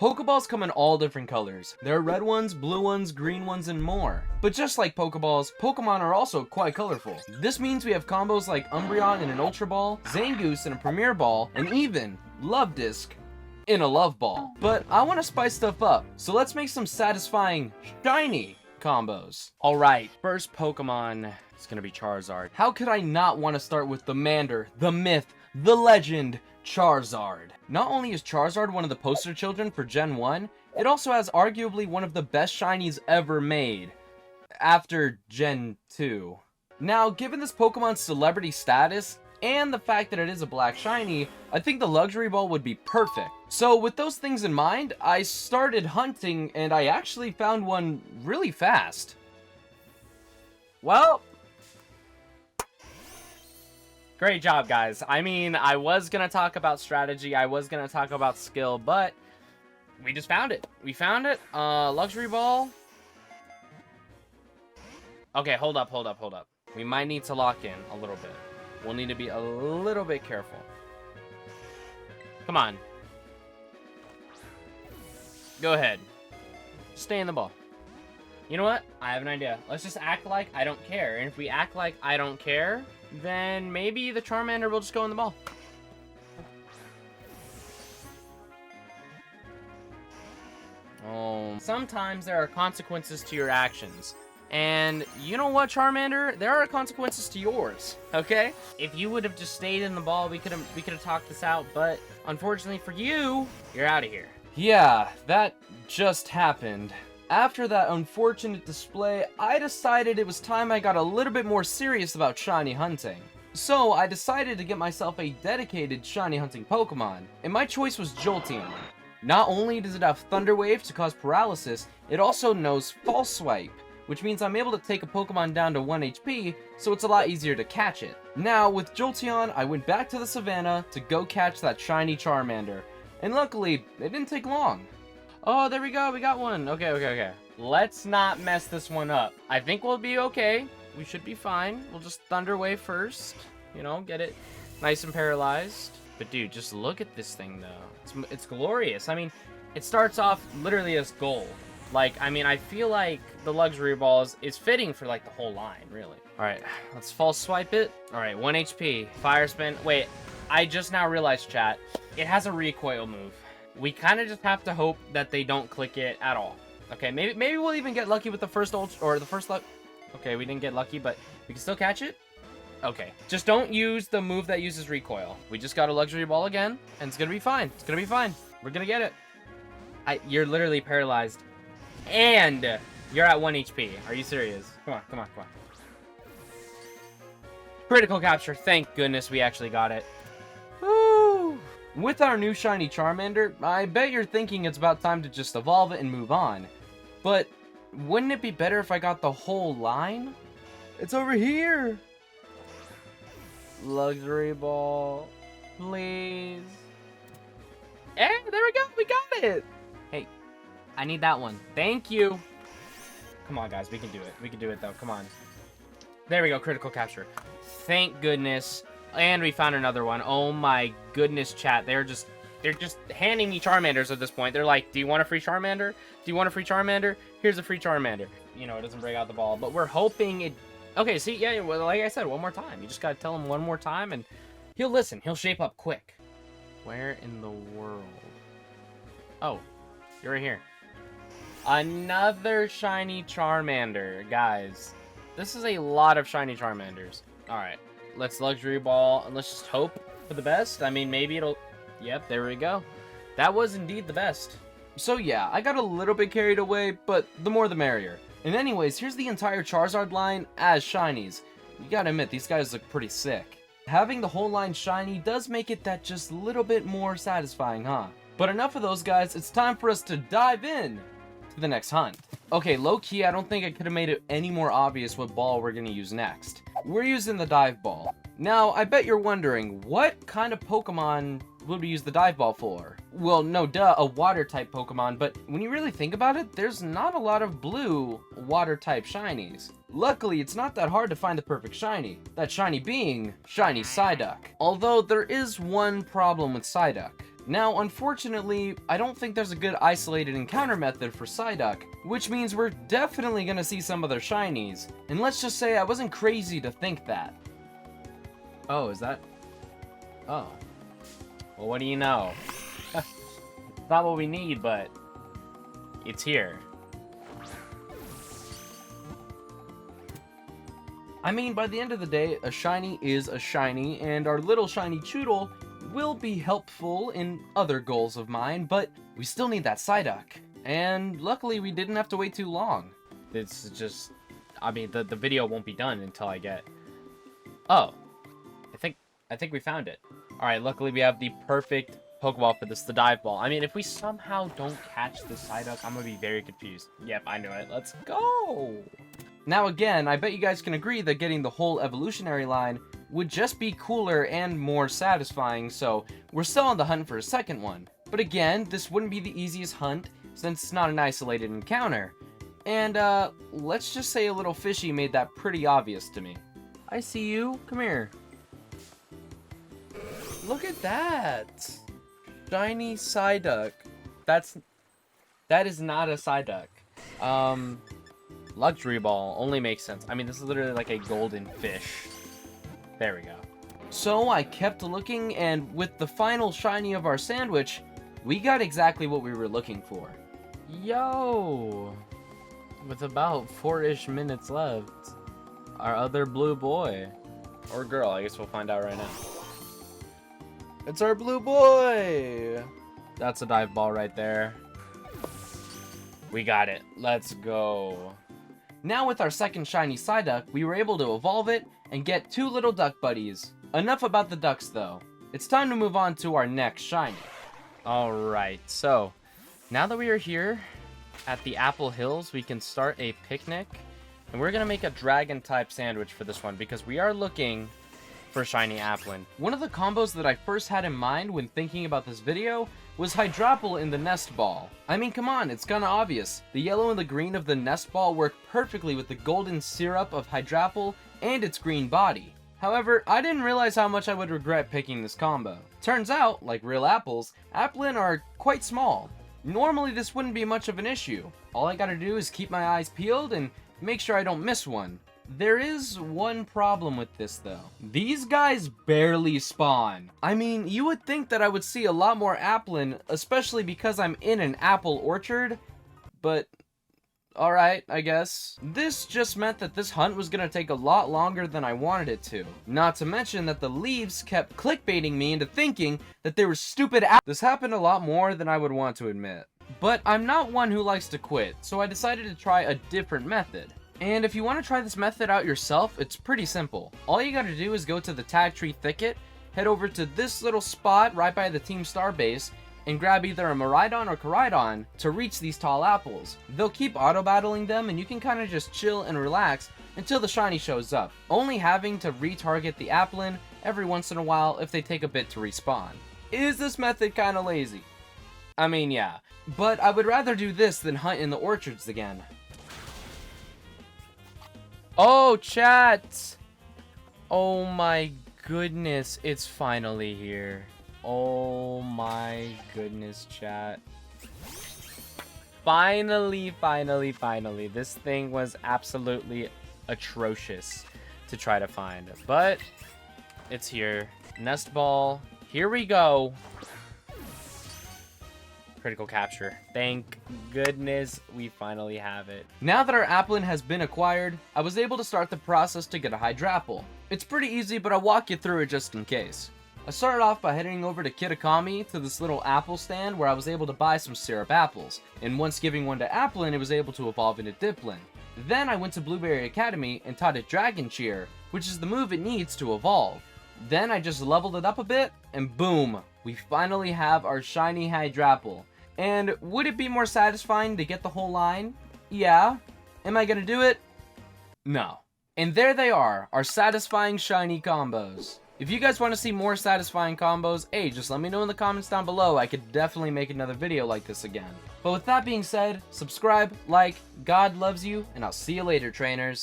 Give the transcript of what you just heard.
Pokeballs come in all different colors. There are red ones, blue ones, green ones, and more. But just like Pokeballs, Pokemon are also quite colorful. This means we have combos like Umbreon in an Ultra Ball, Zangoose in a Premier Ball, and even Love Disc in a Love Ball. But I want to spice stuff up, so let's make some satisfying shiny combos. Alright, first Pokemon is gonna be Charizard. How could I not want to start with the Mander, the myth, the legend, Charizard? Not only is Charizard one of the poster children for Gen 1, it also has arguably one of the best shinies ever made, after Gen 2. Now, given this Pokemon's celebrity status, and the fact that it is a black shiny, I think the Luxury Ball would be perfect. So with those things in mind, I started hunting, and I actually found one really fast. Well, great job, guys. I mean, I was gonna talk about strategy, I was gonna talk about skill, but we just found it. We found it. Luxury Ball. Okay, hold up. We might need to lock in a little bit. We'll need to be a little bit careful. Come on. Go ahead. Stay in the ball. You know what? I have an idea. Let's just act like I don't care. And if we act like I don't care, then maybe the Charmander will just go in the ball. Oh, sometimes there are consequences to your actions. And you know what, Charmander? There are consequences to yours, okay? If you would have just stayed in the ball, we could have talked this out, but unfortunately for you, you're out of here. Yeah, that just happened. After that unfortunate display, I decided it was time I got a little bit more serious about shiny hunting. So I decided to get myself a dedicated shiny hunting Pokemon, and my choice was Jolteon. Not only does it have Thunder Wave to cause paralysis, it also knows False Swipe, which means I'm able to take a Pokemon down to 1 HP, so it's a lot easier to catch it. Now, with Jolteon, I went back to the savannah to go catch that shiny Charmander, and luckily, it didn't take long. Oh, there we go, we got one. Okay. Let's not mess this one up. I think we'll be okay. We should be fine. We'll just Thunder Wave first, you know, get it nice and paralyzed. But dude, just look at this thing, though. It's glorious. I mean, it starts off literally as gold. Like, I mean, I feel like the Luxury Balls is fitting for, like, the whole line, really. Alright, let's False Swipe it. Alright, 1 HP. Fire Spin. Wait, I just now realized, chat, it has a recoil move. We kind of just have to hope that they don't click it at all. Okay, maybe we'll even get lucky with the first ult, or the first luck. Okay, we didn't get lucky, but we can still catch it. Okay, just don't use the move that uses recoil. We just got a Luxury Ball again, and it's gonna be fine. It's gonna be fine. We're gonna get it. You're literally paralyzed. And you're at 1 HP. Are you serious? Come on. Critical capture. Thank goodness we actually got it. Woo! With our new shiny Charmander, I bet you're thinking it's about time to just evolve it and move on. But wouldn't it be better if I got the whole line? It's over here. Luxury Ball. Please. Hey, there we go. We got it. Hey. I need that one. Thank you. Come on, guys. We can do it. We can do it, though. Come on. There we go. Critical capture. Thank goodness. And we found another one. Oh, my goodness, chat. They're just handing me Charmanders at this point. They're like, do you want a free Charmander? Do you want a free Charmander? Here's a free Charmander. You know, it doesn't break out the ball. But we're hoping it... Okay, see? Yeah, well, like I said, one more time. You just got to tell him one more time, and he'll listen. He'll shape up quick. Where in the world? Oh, you're right here. Another shiny Charmander, guys. This is a lot of shiny Charmanders. Alright, let's Luxury Ball, and let's just hope for the best. I mean, maybe it'll... Yep, there we go. That was indeed the best. So yeah, I got a little bit carried away, but the more the merrier. And anyways, here's the entire Charizard line as shinies. You gotta admit, these guys look pretty sick. Having the whole line shiny does make it that just little bit more satisfying, huh? But enough of those guys, it's time for us to dive in to the next hunt. Okay, low-key, I don't think I could have made it any more obvious what ball we're gonna use next. We're using the Dive Ball. Now, I bet you're wondering, what kind of Pokemon would we use the Dive Ball for? Well, no duh, a water-type Pokemon, but when you really think about it, there's not a lot of blue water-type shinies. Luckily, it's not that hard to find the perfect shiny, that shiny being Shiny Psyduck. Although, there is one problem with Psyduck. Now, unfortunately, I don't think there's a good isolated encounter method for Psyduck, which means we're definitely gonna see some other shinies. And let's just say I wasn't crazy to think that. Oh, is that? Oh. Well, what do you know? It's not what we need, but it's here. I mean, by the end of the day, a shiny is a shiny, and our little shiny Choodle will be helpful in other goals of mine, but we still need that Psyduck. And luckily, we didn't have to wait too long. It's just, I mean, the video won't be done until I get... Oh, I think we found it. All right, luckily we have the perfect Pokeball for this, the Dive Ball. I mean, if we somehow don't catch the Psyduck, I'm gonna be very confused. Yep, I knew it. Let's go! Now again, I bet you guys can agree that getting the whole evolutionary line would just be cooler and more satisfying, so we're still on the hunt for a second one. But again, this wouldn't be the easiest hunt, since it's not an isolated encounter. And, let's just say a little fishy made that pretty obvious to me. I see you. Come here. Look at that! Shiny Psyduck. That is not a Psyduck. Luxury Ball only makes sense. I mean, this is literally like a golden fish. There we go. So I kept looking, and with the final shiny of our sandwich, we got exactly what we were looking for. Yo! With about 4-ish minutes left, our other blue boy. Or girl, I guess we'll find out right now. It's our blue boy! That's a dive ball right there. We got it. Let's go. Now with our second shiny Psyduck, we were able to evolve it and get 2 little duck buddies. Enough about the ducks though. It's time to move on to our next shiny. Alright, so now that we are here at the Apple Hills, we can start a picnic. And we're gonna make a dragon type sandwich for this one because we are looking for shiny Applin. One of the combos that I first had in mind when thinking about this video was Hydrapple in the Nest Ball. I mean, come on, it's kinda obvious. The yellow and the green of the Nest Ball work perfectly with the golden syrup of Hydrapple and its green body. However, I didn't realize how much I would regret picking this combo. Turns out, like real apples, Applin are quite small. Normally this wouldn't be much of an issue. All I gotta do is keep my eyes peeled and make sure I don't miss one. There is one problem with this though. These guys barely spawn. I mean, you would think that I would see a lot more Applin, especially because I'm in an apple orchard, but alright, I guess. This just meant that this hunt was gonna take a lot longer than I wanted it to. Not to mention that the leaves kept clickbaiting me into thinking that they were stupid This happened a lot more than I would want to admit. But I'm not one who likes to quit, so I decided to try a different method. And if you want to try this method out yourself, it's pretty simple. All you gotta do is go to the Tag Tree Thicket, head over to this little spot right by the Team Star base, and grab either a Miraidon or Koraidon to reach these tall apples. They'll keep auto-battling them, and you can kind of just chill and relax until the shiny shows up, only having to retarget the Applin every once in a while if they take a bit to respawn. Is this method kind of lazy? I mean, yeah. But I would rather do this than hunt in the orchards again. Oh, chat! Oh my goodness, it's finally here. Oh my goodness, chat. Finally. This thing was absolutely atrocious to try to find. But it's here. Nest Ball. Here we go. Critical capture. Thank goodness we finally have it. Now that our Applin has been acquired, I was able to start the process to get a Hydrapple. It's pretty easy, but I'll walk you through it just in case. I started off by heading over to Kitakami to this little apple stand where I was able to buy some syrup apples, and once giving one to Applin, it was able to evolve into Diplin. Then I went to Blueberry Academy and taught it Dragon Cheer, which is the move it needs to evolve. Then I just leveled it up a bit, and boom, we finally have our shiny Hydrapple. And would it be more satisfying to get the whole line? Yeah. Am I gonna do it? No. And there they are, our satisfying shiny combos. If you guys want to see more satisfying combos, hey, just let me know in the comments down below. I could definitely make another video like this again. But with that being said, subscribe, like, God loves you, and I'll see you later, trainers.